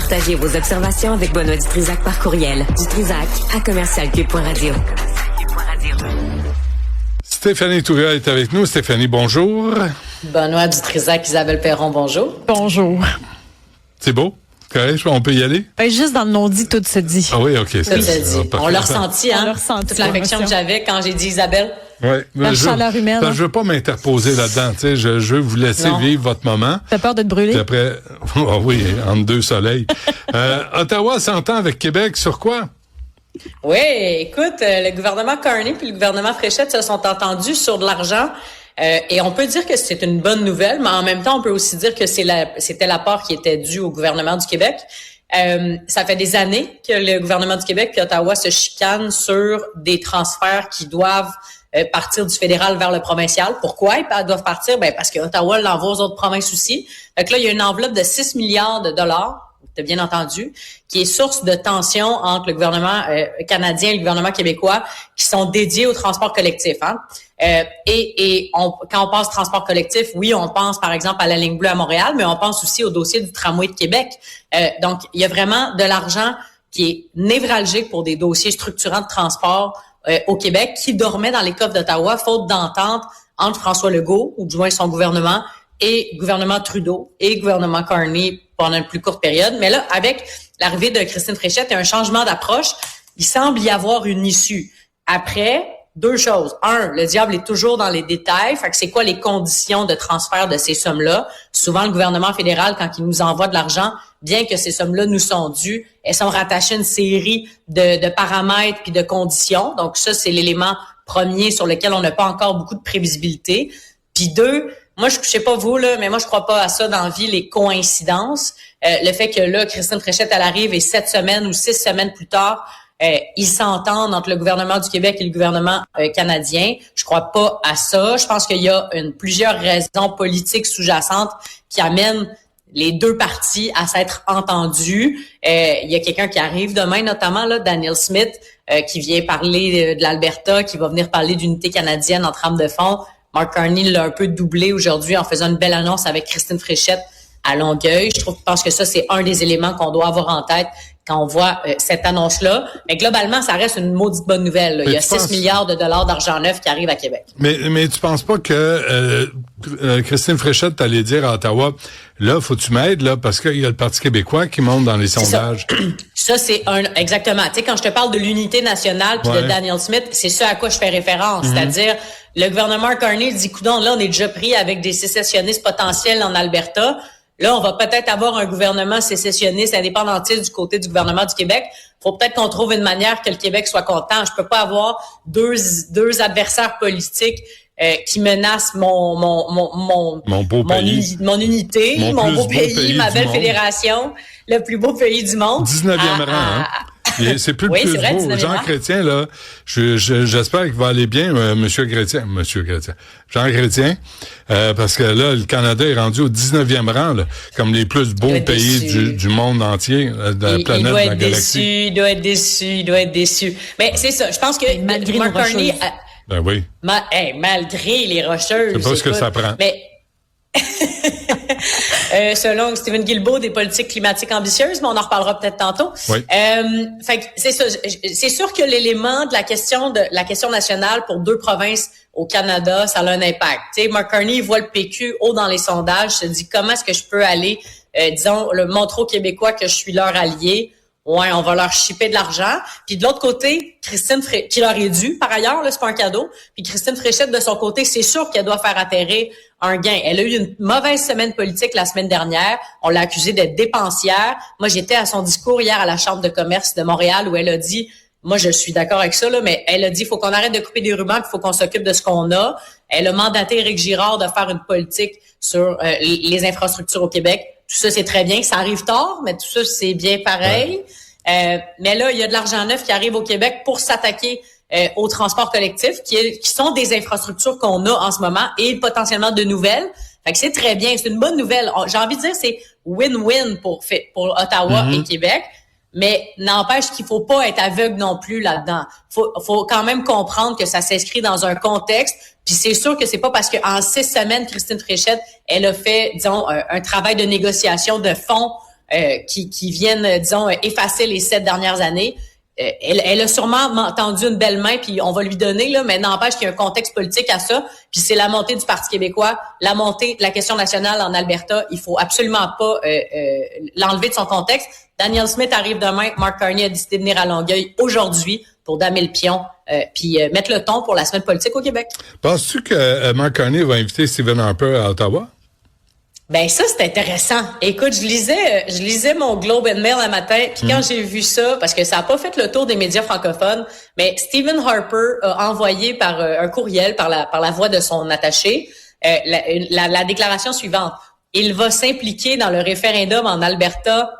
Partagez vos observations avec Benoît Dutrisac par courriel. dutrisac@commercialcube.radio. Stéphanie Touria est avec nous. Stéphanie, bonjour. Benoît Dutrisac, Isabelle Perron, bonjour. Bonjour. C'est beau? Correct, on peut y aller? Juste dans le non-dit, tout se dit. Ah oui, OK. Tout se dit. On l'a ressenti, hein? On l'a ressenti. Toute l'affection que j'avais quand j'ai dit Isabelle. Ouais, La chaleur humaine. Je veux pas m'interposer là-dedans. Tu sais, je veux vous laisser vivre votre moment. T'as peur de te brûler? Puis après, oh oui, entre deux soleils. Ottawa s'entend avec Québec sur quoi? Oui, écoute, le gouvernement Carney puis le gouvernement Fréchette se sont entendus sur de l'argent. Et on peut dire que c'est une bonne nouvelle, mais en même temps, on peut aussi dire que c'était l'apport qui était dû au gouvernement du Québec. Ça fait des années que le gouvernement du Québec et Ottawa se chicanent sur des transferts qui doivent partir du fédéral vers le provincial. Pourquoi ils doivent partir? Ben parce que Ottawa l'envoie aux autres provinces aussi. Donc là, il y a une enveloppe de 6 milliards de dollars, t'as bien entendu, qui est source de tension entre le gouvernement canadien et le gouvernement québécois, qui sont dédiés au transport collectif. Hein? Quand on pense transport collectif, oui, on pense par exemple à la ligne bleue à Montréal, mais on pense aussi au dossier du tramway de Québec. Donc, il y a vraiment de l'argent qui est névralgique pour des dossiers structurants de transport au Québec, qui dormait dans les coffres d'Ottawa, faute d'entente entre François Legault, ou du moins son gouvernement, et gouvernement Trudeau et gouvernement Carney pendant une plus courte période. Mais là, avec l'arrivée de Christine Fréchette et un changement d'approche, il semble y avoir une issue. Après, deux choses. Un, le diable est toujours dans les détails. Fait que c'est quoi les conditions de transfert de ces sommes-là? Souvent, le gouvernement fédéral, quand il nous envoie de l'argent, bien que ces sommes-là nous sont dues, elles sont rattachées à une série de paramètres puis de conditions. Donc ça, c'est l'élément premier sur lequel on n'a pas encore beaucoup de prévisibilité. Puis deux, moi, je sais pas vous, là, mais moi, je crois pas à ça dans la vie, les coïncidences. Le fait que là, Christine Fréchette, elle arrive et 7 semaines ou 6 semaines plus tard, ils s'entendent entre le gouvernement du Québec et le gouvernement canadien. Je crois pas à ça. Je pense qu'il y a plusieurs raisons politiques sous-jacentes qui amènent les deux parties à s'être entendues. Il y a quelqu'un qui arrive demain, notamment là, Daniel Smith, qui vient parler de l'Alberta, qui va venir parler d'unité canadienne en trame de fond. Mark Carney l'a un peu doublé aujourd'hui en faisant une belle annonce avec Christine Fréchette à Longueuil. Je pense que ça, c'est un des éléments qu'on doit avoir en tête quand on voit cette annonce-là. Mais globalement, ça reste une maudite bonne nouvelle. Il y a 6 milliards de dollars d'argent neuf qui arrivent à Québec. Mais tu penses pas que Christine Fréchette allait dire à Ottawa, là, faut que tu m'aides, là, parce qu'il y a le Parti québécois qui monte dans les sondages. Ça, c'est exactement. Tu sais, quand je te parle de l'unité nationale puis de Daniel Smith, c'est ce à quoi je fais référence. C'est-à-dire, le gouvernement Carney dit, coudonc, là, on est déjà pris avec des sécessionnistes potentiels en Alberta. Là, on va peut-être avoir un gouvernement sécessionniste indépendantiste du côté du gouvernement du Québec. Faut peut-être qu'on trouve une manière que le Québec soit content. Je peux pas avoir deux adversaires politiques qui menacent mon beau pays, mon unité, mon beau pays, ma belle fédération, le plus beau pays du monde. 19e rang, hein? C'est plus le plus beau. Jean Chrétien, là, j'espère qu'il va aller bien, Monsieur Chrétien, Jean Chrétien, parce que là, le Canada est rendu au 19e rang, là, comme les plus beaux pays du monde entier, de la planète, de la galaxie. Il doit être déçu. Mais c'est ça, je pense que malgré Mark Carney... Ben oui. Malgré les Rocheuses. C'est pas ce que ça prend. Mais selon Stephen Guilbeault, des politiques climatiques ambitieuses, mais on en reparlera peut-être tantôt. Oui. Fait que c'est ça. C'est sûr que l'élément de la question nationale pour deux provinces au Canada, ça a un impact. Tu sais, Mark Carney voit le PQ haut dans les sondages, se dit comment est-ce que je peux aller, le montrer aux Québécois que je suis leur allié. Ouais, on va leur shipper de l'argent. Puis de l'autre côté, Christine Fréchette, qui leur est dû, par ailleurs, là, c'est pas un cadeau. Puis Christine Fréchette, de son côté, c'est sûr qu'elle doit faire atterrir un gain. Elle a eu une mauvaise semaine politique la semaine dernière. On l'a accusée d'être dépensière. Moi, j'étais à son discours hier à la Chambre de commerce de Montréal où elle a dit, moi, je suis d'accord avec ça, là, mais elle a dit, il faut qu'on arrête de couper des rubans, il faut qu'on s'occupe de ce qu'on a. Elle a mandaté Éric Girard de faire une politique sur les infrastructures au Québec. Tout ça, c'est très bien. Ça arrive tard, mais tout ça, c'est bien pareil. Mais là, il y a de l'argent neuf qui arrive au Québec pour s'attaquer au transport collectif, qui sont des infrastructures qu'on a en ce moment et potentiellement de nouvelles. Fait que c'est très bien. C'est une bonne nouvelle. J'ai envie de dire c'est win-win pour Ottawa et Québec. Mais n'empêche qu'il faut pas être aveugle non plus là-dedans. Faut quand même comprendre que ça s'inscrit dans un contexte. Puis c'est sûr que c'est pas parce qu'en 6 semaines, Christine Fréchette, elle a fait, disons, un travail de négociation de fond qui viennent, disons, effacer les 7 dernières années. Elle a sûrement tendu une belle main, puis on va lui donner, là, mais n'empêche qu'il y a un contexte politique à ça, puis c'est la montée du Parti québécois, la montée de la question nationale en Alberta. Il faut absolument pas l'enlever de son contexte. Danielle Smith arrive demain. Mark Carney a décidé de venir à Longueuil aujourd'hui pour damer le pion, puis mettre le ton pour la semaine politique au Québec. Penses-tu que Mark Carney va inviter Stephen Harper à Ottawa? Ben ça, c'est intéressant. Écoute, je lisais mon Globe and Mail un matin, puis quand j'ai vu ça, parce que ça a pas fait le tour des médias francophones, mais Stephen Harper a envoyé par un courriel, par la voix de son attaché, la déclaration suivante. Il va s'impliquer dans le référendum en Alberta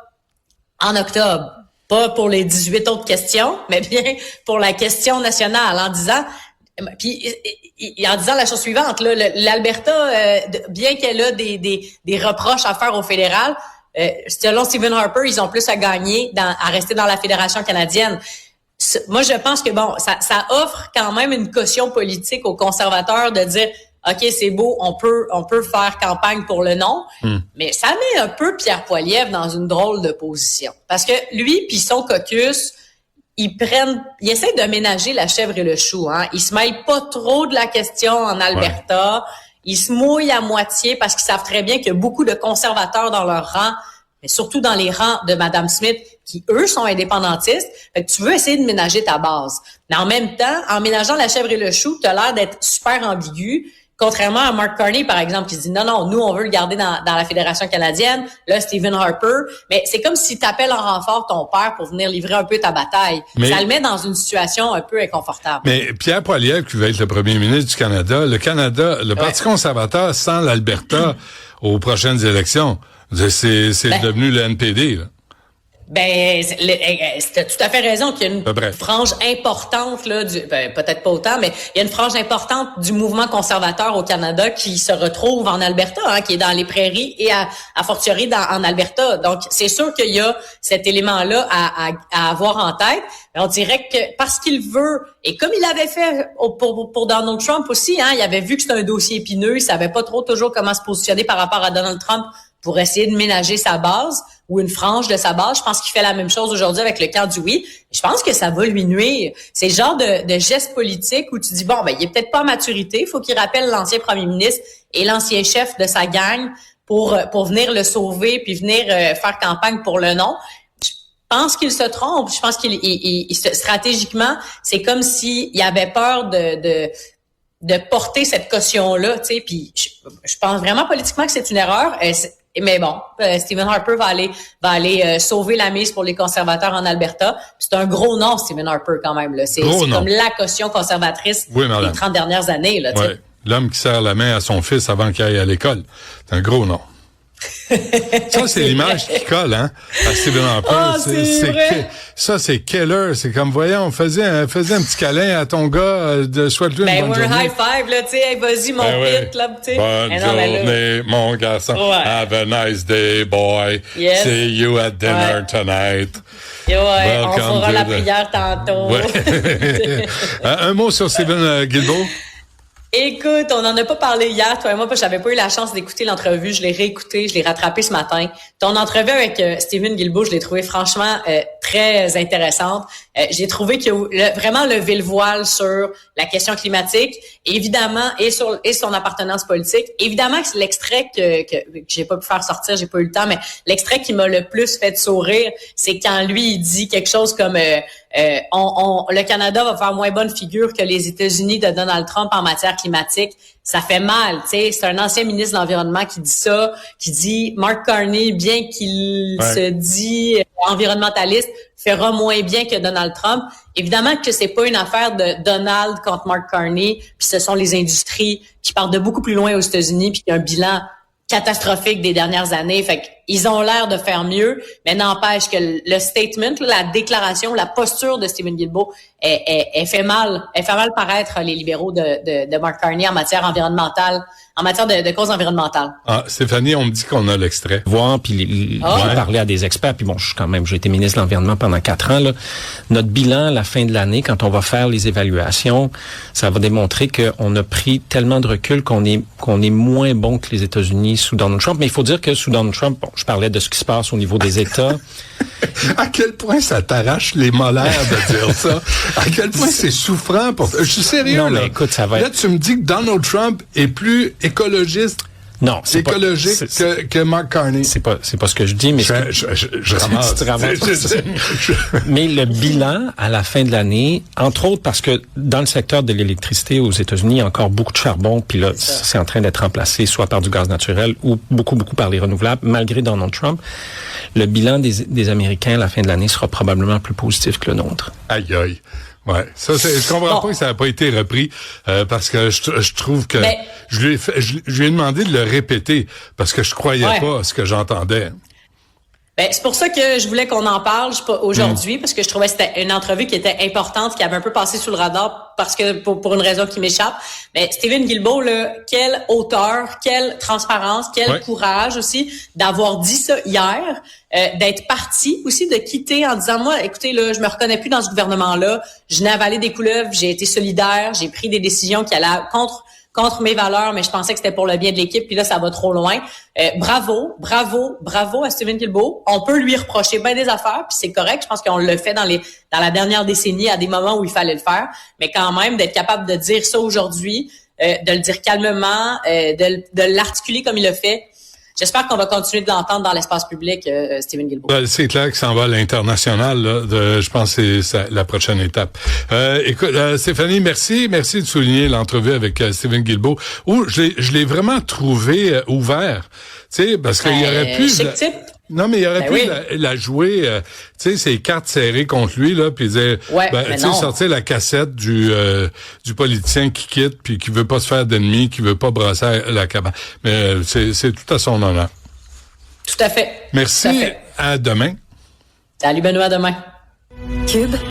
en octobre. Pas pour les 18 autres questions, mais bien pour la question nationale, en disant la chose suivante, là, l'Alberta, bien qu'elle a des reproches à faire au fédéral, selon Stephen Harper, ils ont plus à gagner à rester dans la Fédération canadienne. Moi, je pense que ça offre quand même une caution politique aux conservateurs de dire OK, c'est beau, on peut faire campagne pour le non, mais ça met un peu Pierre Poilievre dans une drôle de position. Parce que lui puis son caucus, ils essaient de ménager la chèvre et le chou, hein. Ils se mêlent pas trop de la question en Alberta. Ouais. Ils se mouillent à moitié parce qu'ils savent très bien qu'il y a beaucoup de conservateurs dans leur rang, mais surtout dans les rangs de Mme Smith, qui, eux, sont indépendantistes. Fait que tu veux essayer de ménager ta base. Mais en même temps, en ménageant la chèvre et le chou, tu as l'air d'être super ambigu. Contrairement à Mark Carney, par exemple, qui se dit non, nous, on veut le garder dans la Fédération canadienne. Là, Stephen Harper. Mais c'est comme si tu appelles en renfort ton père pour venir livrer un peu ta bataille. Mais ça le met dans une situation un peu inconfortable. Mais Pierre Poilievre, qui va être le premier ministre du Canada, le Parti conservateur sans l'Alberta aux prochaines élections, c'est devenu le NPD, là. Ben, t'as tout à fait raison qu'il y a une frange importante, là, peut-être pas autant, mais il y a une frange importante du mouvement conservateur au Canada qui se retrouve en Alberta, hein, qui est dans les prairies et à fortiori en Alberta. Donc, c'est sûr qu'il y a cet élément-là à avoir en tête. Mais on dirait que parce qu'il veut, et comme il avait fait pour Donald Trump aussi, hein, il avait vu que c'était un dossier épineux, il savait pas trop toujours comment se positionner par rapport à Donald Trump pour essayer de ménager sa base ou une frange de sa base. Je pense qu'il fait la même chose aujourd'hui avec le camp du oui. Je pense que ça va lui nuire. C'est le genre de geste politique où tu dis, il est peut-être pas à maturité, il faut qu'il rappelle l'ancien premier ministre et l'ancien chef de sa gang pour venir le sauver puis venir faire campagne pour le non. Je pense qu'il se trompe. Je pense qu'il stratégiquement, c'est comme s'il avait peur de porter cette caution-là, tu sais, puis je pense vraiment politiquement que c'est une erreur. Mais bon, Stephen Harper va aller sauver la mise pour les conservateurs en Alberta. C'est un gros nom, Stephen Harper, quand même, là. C'est comme la caution conservatrice des 30 dernières années, là, tu sais. L'homme qui serre la main à son fils avant qu'il aille à l'école. C'est un gros nom. Ça, c'est l'image qui colle, hein, à Stephen Harper. Ça, c'est killer. C'est comme, voyons, faisais un petit câlin à ton gars, souhaite-lui une bonne journée. High five, là, tu sais, hey, vas-y, mon pit, là, tu sais. Bonne journée, mon garçon. Ouais. Have a nice day, boy. Yes. See you at dinner tonight. On fera la prière tantôt. Un mot sur Stephen Guilbeault. Écoute, on n'en a pas parlé hier, toi et moi, parce que j'avais pas eu la chance d'écouter l'entrevue. Je l'ai réécouté, je l'ai rattrapé ce matin. Ton entrevue avec Stephen Guilbeault, je l'ai trouvé franchement très intéressante. J'ai trouvé qu'il a vraiment levé le voile sur la question climatique, évidemment, et son appartenance politique. Évidemment que c'est l'extrait que j'ai pas pu faire sortir, j'ai pas eu le temps, mais l'extrait qui m'a le plus fait sourire, c'est quand lui, il dit quelque chose comme le Canada va faire moins bonne figure que les États-Unis de Donald Trump en matière climatique. Ça fait mal, tu sais. C'est un ancien ministre de l'Environnement qui dit ça, qui dit Mark Carney, bien qu'il se dit environnementaliste, fera moins bien que Donald Trump. Évidemment que c'est pas une affaire de Donald contre Mark Carney, puis ce sont les industries qui partent de beaucoup plus loin aux États-Unis, puis qui ont un bilan catastrophique des dernières années. Fait qu'ils ont l'air de faire mieux, mais n'empêche que le statement, la déclaration, la posture de Stephen Guilbeault, elle fait mal paraître les libéraux de Mark Carney en matière environnementale, en matière de causes environnementales. Ah, Stéphanie, on me dit qu'on a l'extrait. Puis j'ai parlé à des experts, puis bon, j'ai été ministre de l'Environnement pendant 4 ans, là. Notre bilan à la fin de l'année, quand on va faire les évaluations, ça va démontrer qu'on a pris tellement de recul qu'on est moins bon que les États-Unis sous Donald Trump. Mais il faut dire que sous Donald Trump, bon, je parlais de ce qui se passe au niveau des États. À quel point ça t'arrache les molaires de dire ça? À quel point c'est souffrant pour... Je suis sérieux, non, là. Mais écoute, ça va Là, tu me dis que Donald Trump est plus écologiste. Non, c'est écologique que Mark Carney. C'est pas ce que je dis, mais je ramasse. Mais le bilan à la fin de l'année, entre autres parce que dans le secteur de l'électricité aux États-Unis, il y a encore beaucoup de charbon, puis là, c'est en train d'être remplacé soit par du gaz naturel ou beaucoup par les renouvelables, malgré Donald Trump. Le bilan des Américains à la fin de l'année sera probablement plus positif que le nôtre. Aïe, aïe. Ouais, ça je comprends pas que ça n'a pas été repris parce que je trouve que je lui ai demandé de le répéter parce que je croyais pas à ce que j'entendais. Ben, c'est pour ça que je voulais qu'on en parle aujourd'hui, parce que je trouvais que c'était une entrevue qui était importante, qui avait un peu passé sous le radar, parce que pour une raison qui m'échappe. Mais Stephen Guilbeault, là, quelle hauteur, quelle transparence, quel courage aussi d'avoir dit ça hier, d'être parti aussi, de quitter en disant, moi, écoutez, là, je me reconnais plus dans ce gouvernement-là, je n'ai avalé des couleuvres, j'ai été solidaire, j'ai pris des décisions qui allaient contre mes valeurs, mais je pensais que c'était pour le bien de l'équipe, puis là, ça va trop loin. Bravo à Stephen Guilbeault. On peut lui reprocher bien des affaires, puis c'est correct. Je pense qu'on l'a fait dans la dernière décennie à des moments où il fallait le faire. Mais quand même, d'être capable de dire ça aujourd'hui, de le dire calmement, de l'articuler comme il le fait. J'espère qu'on va continuer de l'entendre dans l'espace public, Stephen Guilbeault. C'est clair que ça en va à l'international. Là, je pense que c'est la prochaine étape. Écoute, Stéphanie, merci de souligner l'entrevue avec Stephen Guilbeault, où je l'ai vraiment trouvé ouvert. Tu sais, parce qu'il y aurait pu... Non, mais il aurait pu la jouer, tu sais, ses cartes serrées contre lui, là, puis dire, tu sais, sortir la cassette du politicien qui quitte, puis qui veut pas se faire d'ennemis, qui veut pas brasser la cabane. Mais c'est tout à son honneur. Tout à fait. Merci. À demain. Salut Benoît, à demain. Cube